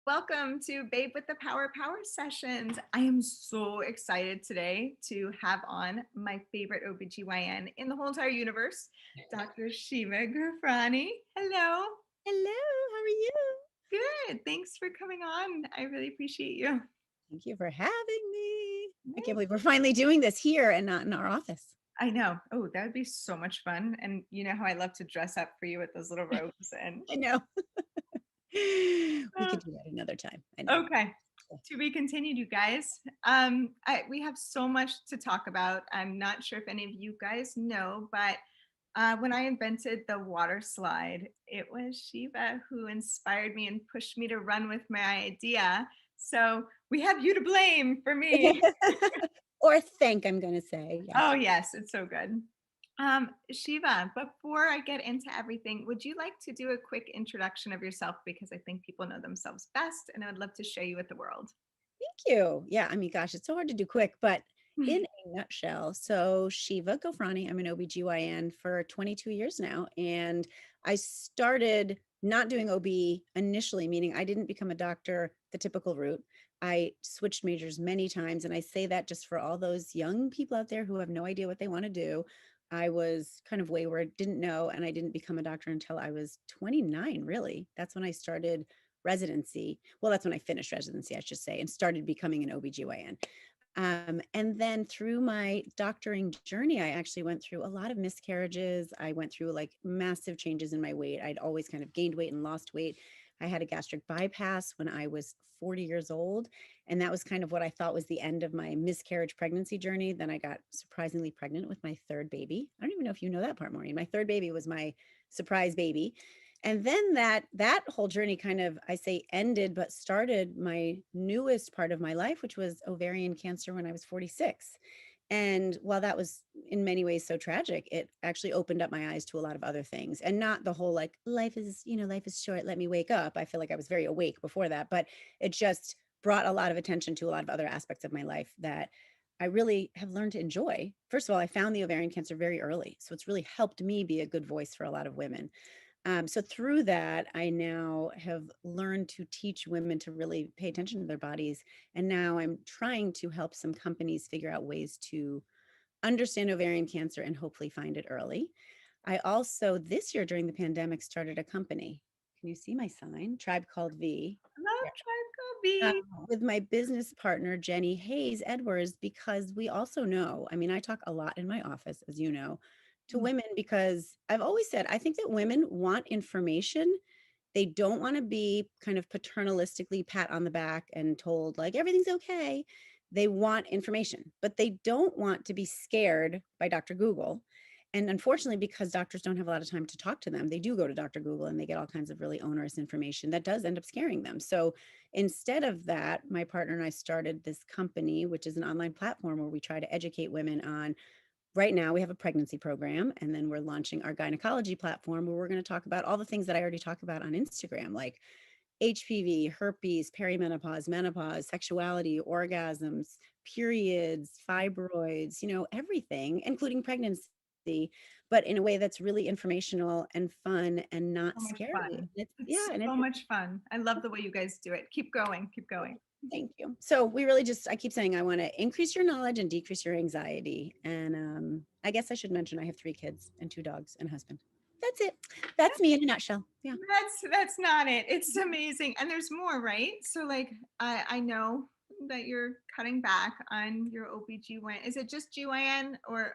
Welcome to Babe with the Power sessions. I am so excited today to have on my favorite OB-GYN in the whole entire universe, Dr. Shieva Ghofrany. Hello. Hello, how are you? Good. Thanks for coming on. I really appreciate you. Thank you for having me. I can't Yay. believe we're finally doing this here and not in our office. I know. Oh, that would be so much fun. And you know how I love to dress up for you with those little robes and I know. We uh, could do that another time. I know. okay. To be continued, you guys. We have so much to talk about. I'm not sure if any of you guys know, but when I invented the WaterSlyde, it was Shieva who inspired me and pushed me to run with my idea. So we have you to blame for me. Or thank, I'm going to say. Yes. Oh, yes, it's so good. Shieva, before I get into everything, would you like to do a quick introduction of yourself? Because I think people know themselves best, and I would love to show you with the world. Thank you. Yeah, I mean, gosh, it's so hard to do quick, but in a nutshell, so Shiva Ghofrany, I'm an OB-GYN for 22 years now. And I started not doing OB initially, meaning I didn't become a doctor the typical route. I switched majors many times. And I say that just for all those young people out there who have no idea what they want to do. I was kind of wayward, didn't know, and I didn't become a doctor until I was 29, really. That's when I started residency. Well, that's when I finished residency, I should say, and started becoming an OB-GYN. And then through my doctoring journey, I actually went through a lot of miscarriages. I went through like massive changes in my weight. I'd always kind of gained weight and lost weight. I had a gastric bypass when I was 40 years old. And that was kind of what I thought was the end of my miscarriage pregnancy journey. Then I got surprisingly pregnant with my third baby. I don't even know if you know that part, Maureen. My third baby was my surprise baby. And then that whole journey kind of, I say, ended, but started my newest part of my life, which was ovarian cancer when I was 46. And while that was in many ways so tragic, it actually opened up my eyes to a lot of other things, and not the whole like life is short, let me wake up. I feel like I was very awake before that, but it just brought a lot of attention to a lot of other aspects of my life that I really have learned to enjoy. First of all, I found the ovarian cancer very early, so it's really helped me be a good voice for a lot of women. So through that, I now have learned to teach women to really pay attention to their bodies. And now I'm trying to help some companies figure out ways to understand ovarian cancer and hopefully find it early. I also, this year during the pandemic, started a company. Can you see my sign? Tribe Called V. Hello, Yeah. Tribe Kobe. With my business partner, Jenny Hayes Edwards, because we also know, I mean, I talk a lot in my office, as you know, to women, because I've always said, I think that women want information. They don't want to be kind of paternalistically pat on the back and told like everything's okay. They want information, but they don't want to be scared by Dr. Google. And unfortunately, because doctors don't have a lot of time to talk to them, they do go to Dr. Google and they get all kinds of really onerous information that does end up scaring them. So instead of that, my partner and I started this company, which is an online platform where we try to educate women on. Right now, we have a pregnancy program, and then we're launching our gynecology platform where we're going to talk about all the things that I already talk about on Instagram, like HPV, herpes, perimenopause, menopause, sexuality, orgasms, periods, fibroids, everything, including pregnancy, but in a way that's really informational and fun and not So much scary. fun. It's, It's yeah, and so much fun. I love the way you guys do it. Keep going. Keep going. thank you. So we really just, I keep saying I want to increase your knowledge and decrease your anxiety. And I guess I should mention I have 3 kids and 2 dogs and a husband. That's it. That's me in a nutshell. Yeah. That's not it. It's amazing. And there's more, right? So like I know that you're cutting back on your OB-GYN. Is it just GYN or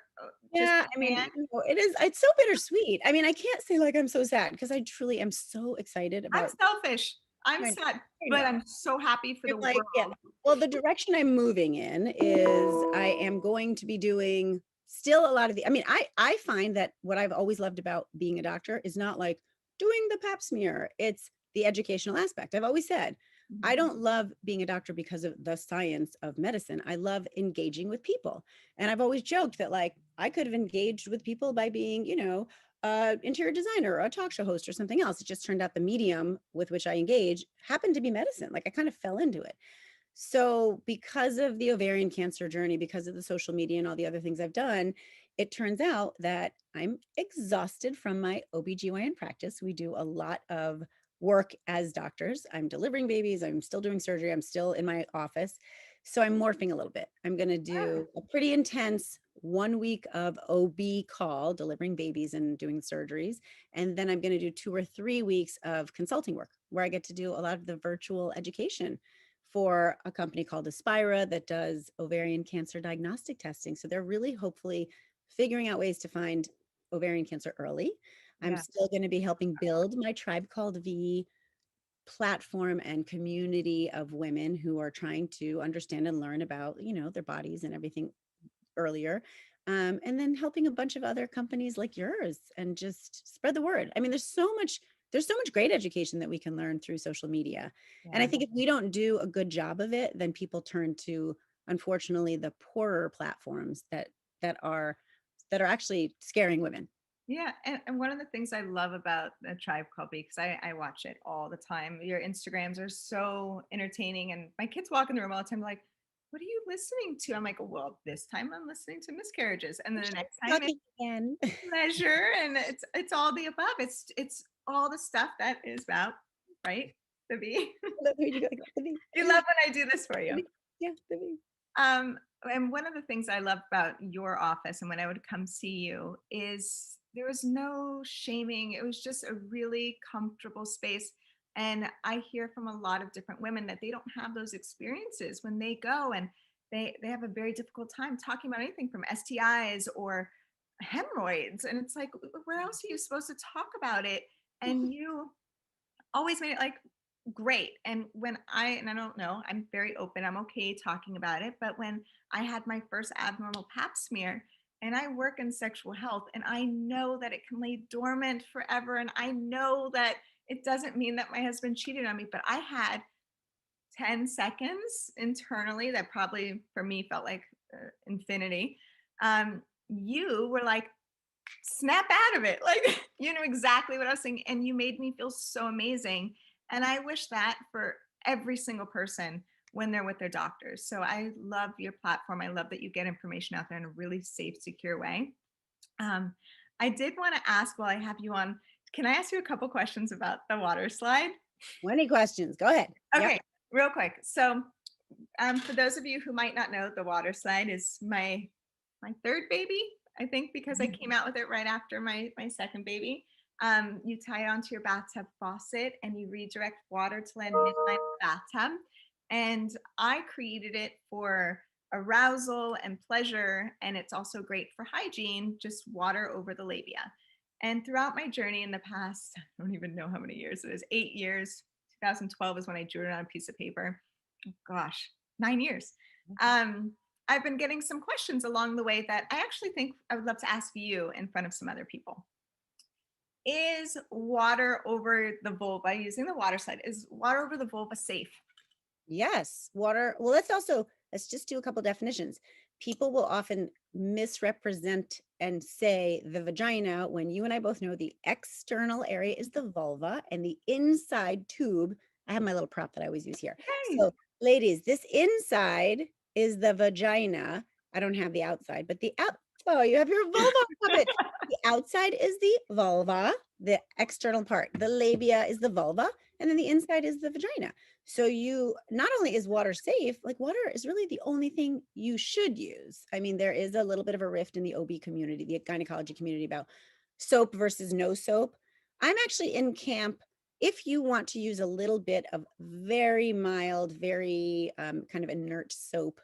just Yeah. I mean, GYN? it is, it's so bittersweet. I mean, I can't say like I'm so sad because I truly am so excited I'm about. selfish. I'm I know. sad, I but know. I'm so happy for You're the like, yeah. world. Well, the direction I'm moving in is I am going to be doing still a lot of the, I mean, I find that what I've always loved about being a doctor is not like doing the pap smear. It's the educational aspect. I've always said, I Mhm. don't love being a doctor because of the science of medicine. I love engaging with people. And I've always joked that like I could have engaged with people by being, interior designer or a talk show host or something else. It just turned out the medium with which I engage happened to be medicine. Like I kind of fell into it. So, because of the ovarian cancer journey, because of the social media and all the other things I've done, it turns out that I'm exhausted from my OB-GYN practice. We do a lot of work as doctors. I'm delivering babies. I'm still doing surgery. I'm still in my office. So I'm morphing a little bit. I'm going to Ah, do a pretty intense 1 week of OB call, delivering babies and doing surgeries. And then I'm going to do 2 or 3 weeks of consulting work where I get to do a lot of the virtual education for a company called Aspira that does ovarian cancer diagnostic testing. So they're really hopefully figuring out ways to find ovarian cancer early. I'm yeah. still going to be helping build my Tribe Called V platform and community of women who are trying to understand and learn about, their bodies and everything earlier. And then helping a bunch of other companies like yours and just spread the word. I mean, there's so much great education that we can learn through social media. And I Yeah. think if we don't do a good job of it, then people turn to, unfortunately, the poorer platforms that are that are actually scaring women. Yeah, and one of the things I love about the Tribe Called Me, because I watch it all the time. Your Instagrams are so entertaining, and my kids walk in the room all the time, like, "What are you listening to?" I'm like, "Well, this time I'm listening to miscarriages, and then the next time it's Talking again. pleasure," and it's all the above. It's all the stuff that is about, right? The bee. Love when you go like the bee. You love when I do this for The you. bee. Yeah, the bee. And one of the things I love about your office and when I would come see you is there was no shaming. It was just a really comfortable space. And I hear from a lot of different women that they don't have those experiences when they go and they have a very difficult time talking about anything from STIs or hemorrhoids. And it's like, where else are you supposed to talk about it? And you always made it like great. And I don't know, I'm very open. I'm okay talking about it. But when I had my first abnormal pap smear, and I work in sexual health, and I know that it can lay dormant forever. And I know that it doesn't mean that my husband cheated on me, but I had 10 seconds internally that probably for me felt like infinity. You were like, snap out of it. Like you knew exactly what I was saying, and you made me feel so amazing. And I wish that for every single person when they're with their doctors. So I love your platform. I love that you get information out there in a really safe, secure way. Um, I did want to ask while I have you on, can I ask you a couple questions about the water slide? 20 questions. Go ahead. Yep. Okay, real quick. So for those of you who might not know, the water slide is my third baby, I think, because I came out with it right after my second baby. You tie it onto your bathtub faucet and you redirect water to land midline in the bathtub. And I created it for arousal and pleasure, and it's also great for hygiene, just water over the labia. And throughout my journey in the past, I don't even know how many years it is, 8 years. 2012 is when I drew it on a piece of paper. Oh, gosh, 9 years. Um, I've been getting some questions along the way that I actually think I would love to ask you in front of some other people. Is water over the vulva using the water slide? Is water over the vulva safe? Yes, water. Well, let's just do a couple definitions. People will often misrepresent and say the vagina when you and I both know the external area is the vulva and the inside tube. I have my little prop that I always use here. Okay. So, ladies, this inside is the vagina. I don't have the outside, but the out. Oh, you have your vulva on top of it. The outside is the vulva, the external part. The labia is the vulva, and then the inside is the vagina. So you not only is water safe, like water is really the only thing you should use. I mean, there is a little bit of a rift in the OB community, the gynecology community about soap versus no soap. I'm actually in camp. If you want to use a little bit of very mild, very kind of inert soap,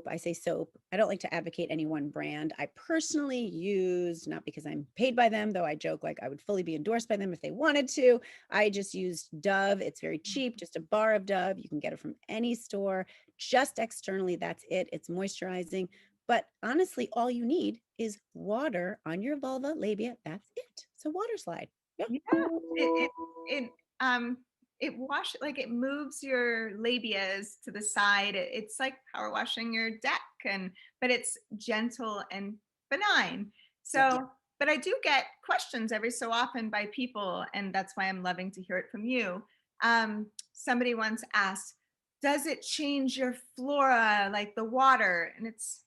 I say soap. I don't like to advocate any one brand. I personally use, not because I'm paid by them, though I joke like I would fully be endorsed by them if they wanted to. I just used Dove. It's very cheap, just a bar of Dove. You can get it from any store, just externally. That's it. It's moisturizing. But honestly, all you need is water on your vulva, labia. That's it. So WaterSlyde. Yeah. Yeah, it um it like it moves your labias to the side. It's like power washing your deck, and but it's gentle and benign. Yep. So, but I do get questions every so often by people, and that's why I'm loving to hear it from you. Somebody once asked, "Does it change your flora, like the water?" And it's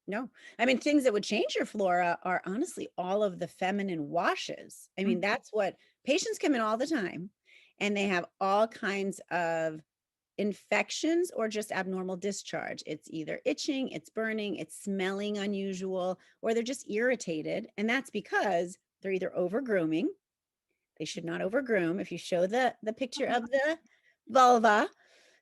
No, I mean, things that would change your flora are honestly all of the feminine washes. I mean, mm, that's what Patients come in all the time and they have all kinds of infections or just abnormal discharge. It's either itching, it's burning, it's smelling unusual, or they're just irritated. And that's because they're either over grooming. They should not over groom. If you show the picture of the vulva,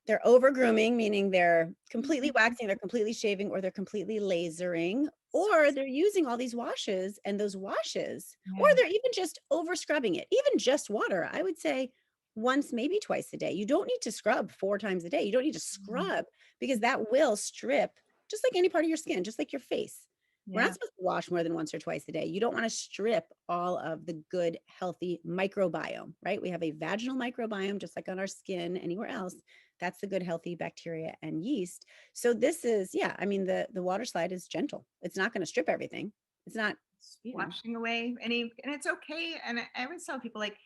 they're over grooming, meaning they're completely waxing, they're completely shaving, or they're completely lasering, or they're using all these washes and those washes, or Yeah. they're even just over scrubbing it, even just water. I would say once, maybe twice a day. You don't need to scrub 4 times a day. You don't need to Mhm. scrub because that will strip just like any part of your skin, just like your face. We're not Yeah. supposed to wash more than once or twice a day. You don't want to strip all of the good, healthy microbiome, right? We have a vaginal microbiome, just like on our skin, anywhere else. That's the good, healthy bacteria and yeast. So this is, yeah, I mean, the WaterSlyde is gentle. It's not going to strip everything. It's not, you know, Washing away any, and it's okay. And I always tell people, like,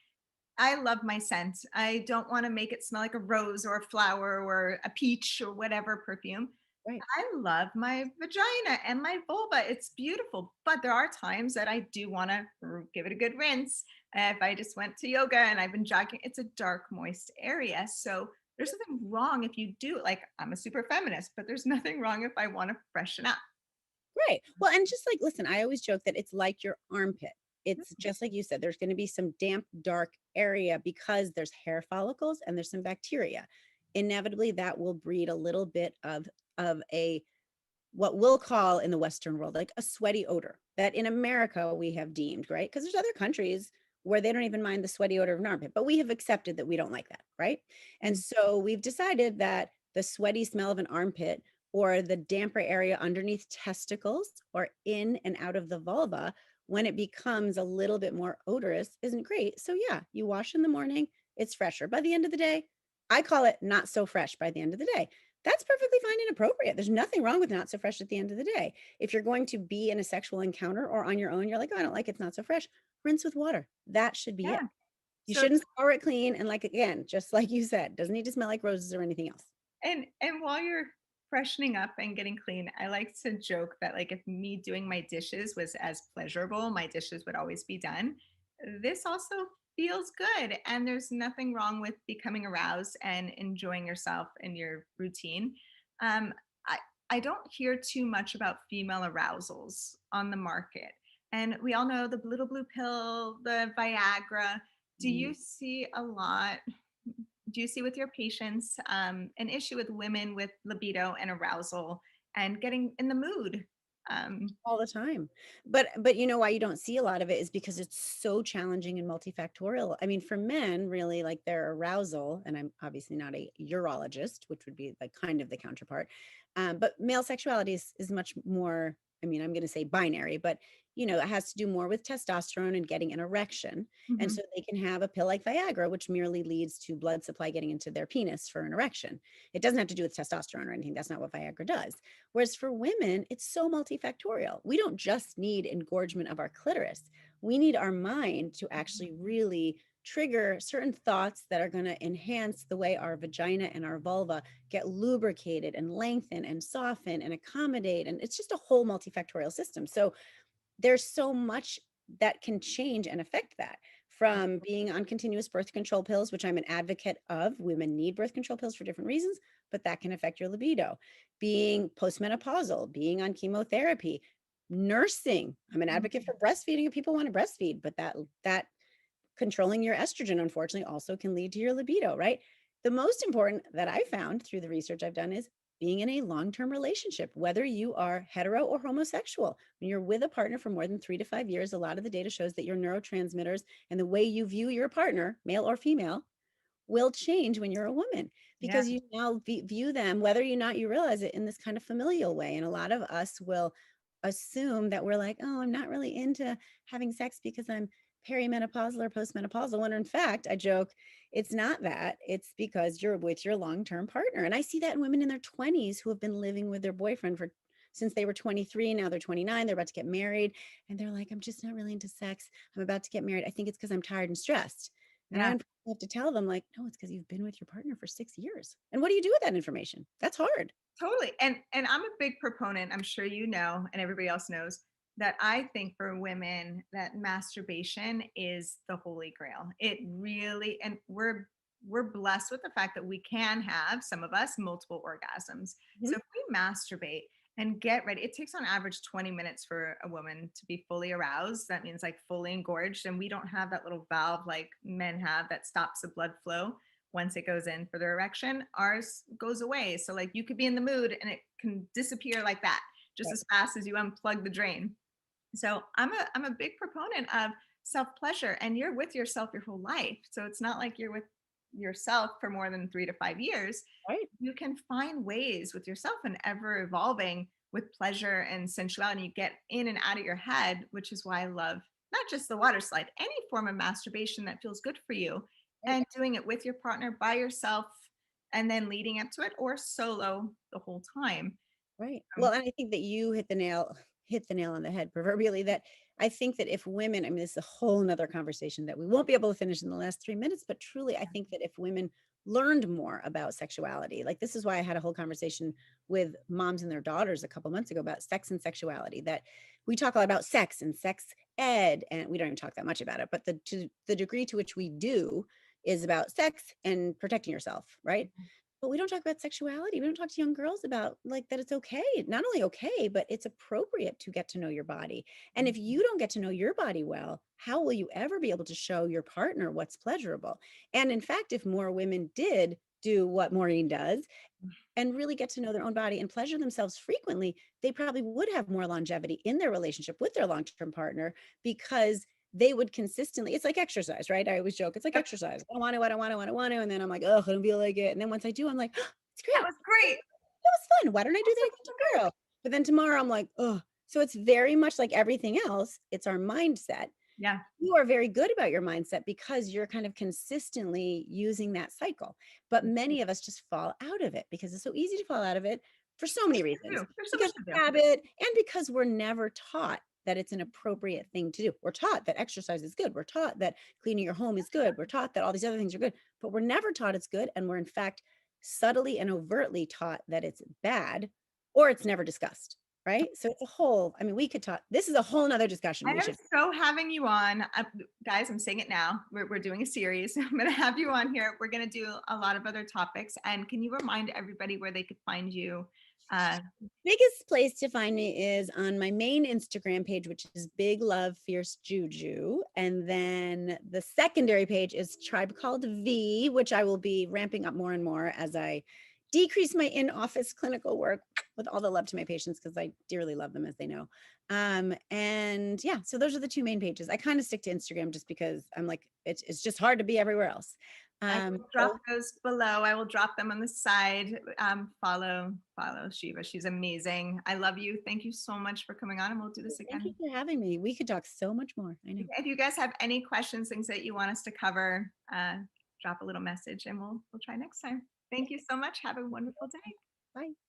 I love my scent. I don't want to make it smell like a rose or a flower or a peach or whatever perfume. right. I love my vagina and my vulva. It's beautiful. But there are times that I do want to give it a good rinse. If I just went to yoga and I've been jogging, it's a dark, moist area. So there's nothing wrong if you do. Like, I'm a super feminist, but there's nothing wrong if I want to freshen up. Right. Well, and just like, listen, I always joke that it's like your armpit. It's just like you said, there's going to be some damp, dark area because there's hair follicles and there's some bacteria. Inevitably, that will breed a little bit of a what we'll call in the Western world like a sweaty odor that in America we have deemed, right? Because there's other countries where they don't even mind the sweaty odor of an armpit, but we have accepted that we don't like that, right? And Mhm. so we've decided that the sweaty smell of an armpit or the damper area underneath testicles or in and out of the vulva, when it becomes a little bit more odorous, isn't great. So, yeah, you wash in the morning, it's fresher. By the end of the day, I call it not so fresh by the end of the day. That's perfectly fine and appropriate. There's nothing wrong with not so fresh at the end of the day. If you're going to be in a sexual encounter or on your own, you're like, oh, I don't like it, it's not so fresh. Rinse with water. That should be it. Yeah. You So shouldn't scour it clean. And like again, just like you said, doesn't need to smell like roses or anything else. and while you're freshening up and getting clean, I like to joke that, like, if me doing my dishes was as pleasurable, my dishes would always be done. This also feels good, and there's nothing wrong with becoming aroused and enjoying yourself in your routine. Um, I I don't hear too much about female arousals on the market, and we all know the little blue pill, the Viagra. Do Mm. you see a lot? Do you see with your patients an issue with women with libido and arousal and getting in the mood? All the time. But you know why you don't see a lot of it is because it's so challenging and multifactorial. I mean, for men, really like their arousal, and I'm obviously not a urologist, which would be like kind of the counterpart. But male sexuality is much more, I mean, I'm going to say binary, but it has to do more with testosterone and getting an erection. And Mhm. so they can have a pill like Viagra, which merely leads to blood supply getting into their penis for an erection. It doesn't have to do with testosterone or anything. That's not what Viagra does. Whereas for women, it's so multifactorial. We don't just need engorgement of our clitoris. We need our mind to actually really trigger certain thoughts that are going to enhance the way our vagina and our vulva get lubricated and lengthen and soften and accommodate. And it's just a whole multifactorial system. So there's so much that can change and affect that, from being on continuous birth control pills, which I'm an advocate of. Women need birth control pills for different reasons, but that can affect your libido. Being postmenopausal, being on chemotherapy, nursing. I'm an advocate for breastfeeding if people want to breastfeed, but that controlling your estrogen unfortunately also can lead to your libido, right? The most important that I found through the research I've done is being in a long-term relationship, whether you are hetero or homosexual. When you're with a partner for more than 3 to 5 years, a lot of the data shows that your neurotransmitters and the way you view your partner, male or female, will change when you're a woman, Yeah, because you now view them, whether or not you realize it, in this kind of familial way. And a lot of us will assume that we're like, oh, I'm not really into having sex because I'm perimenopausal or postmenopausal. When in fact, I joke, it's not that. It's because you're with your long-term partner. And I see that in women in their 20s who have been living with their boyfriend for since they were 23. Now they're 29, they're about to get married, and they're like, I'm just not really into sex. I'm about to get married. I think it's because I'm tired and stressed. And I yeah, have to tell them, like, no, it's because you've been with your partner for 6 years. And what do you do with that information? That's hard. totally. And I'm a big proponent. I'm sure you know, and everybody else knows. that I think for women that masturbation is the holy grail. It really, and we're blessed with the fact that we can have, some of us, multiple orgasms. Mhm. So if we masturbate and get ready, it takes on average 20 minutes for a woman to be fully aroused. That means like fully engorged. And we don't have that little valve like men have that stops the blood flow once it goes in for their erection. Ours goes away. So like you could be in the mood and it can disappear like that, just Right. as fast as you unplug the drain. So I'm a big proponent of self pleasure, and you're with yourself your whole life. So it's not like you're with yourself for more than 3 to 5 years. Right. You can find ways with yourself and ever evolving with pleasure and sensuality. You get in and out of your head, which is why I love not just the water slide, any form of masturbation that feels good for you, Right. and doing it with your partner, by yourself, and then leading up to it, or solo the whole time. Right. Um, Well, and I think that you hit the nail on the head proverbially that I think that if women, I mean, this is a whole nother conversation that we won't be able to finish in the last 3 minutes, but truly, I think that if women learned more about sexuality, like this is why I had a whole conversation with moms and their daughters a couple months ago about sex and sexuality, that we talk a lot about sex and sex ed, and we don't even talk that much about it, but the degree to which we do is about sex and protecting yourself, right? But we don't talk about sexuality. We don't talk to young girls about like that it's okay. Not only okay, but it's appropriate to get to know your body. And if you don't get to know your body well, how will you ever be able to show your partner what's pleasurable? And in fact, if more women did do what Maureen does and really get to know their own body and pleasure themselves frequently, they probably would have more longevity in their relationship with their long-term partner because they would consistently, it's like exercise, right? I always joke, it's like Yep, exercise. I want to, I don't want to, I don't want to. And then I'm like, oh, I don't feel like it. And then once I do, I'm like, oh, it's that great. was great. That was fun. Why don't I do that again tomorrow? But then tomorrow I'm like, oh, so it's very much like everything else. It's our mindset. Yeah. You are very good about your mindset because you're kind of consistently using that cycle. But many of us just fall out of it because it's so easy to fall out of it for so many reasons. There's so much Because to of do. habit and because we're never taught that it's an appropriate thing to do. We're taught that exercise is good. We're taught that cleaning your home is good. We're taught that all these other things are good, but we're never taught it's good. And we're in fact subtly and overtly taught that it's bad or it's never discussed. Right. So it's a whole, I mean, we could talk, this is a whole nother discussion I we am should. so having you on. Guys, I'm saying it now. We're doing a series. I'm going to have you on here. We're going to do a lot of other topics. And can you remind everybody where they could find you? Uh, Biggest place to find me is on my main Instagram page, which is Big Love Fierce Juju. And then the secondary page is Tribe Called V, which I will be ramping up more and more as I decrease my in-office clinical work with all the love to my patients because I dearly love them, as they know. And yeah, so those are the two main pages. I kind of stick to Instagram just because I'm like, it's just hard to be everywhere else. I will drop So those below. I will drop them on the side. Follow Shiva. She's amazing. I love you. Thank you so much for coming on, and we'll do this thank you again. for having me. We could talk so much more. I know. If you guys have any questions, things that you want us to cover, drop a little message, and we'll try next time. Yeah. Thank you so much. Have a wonderful day. Bye.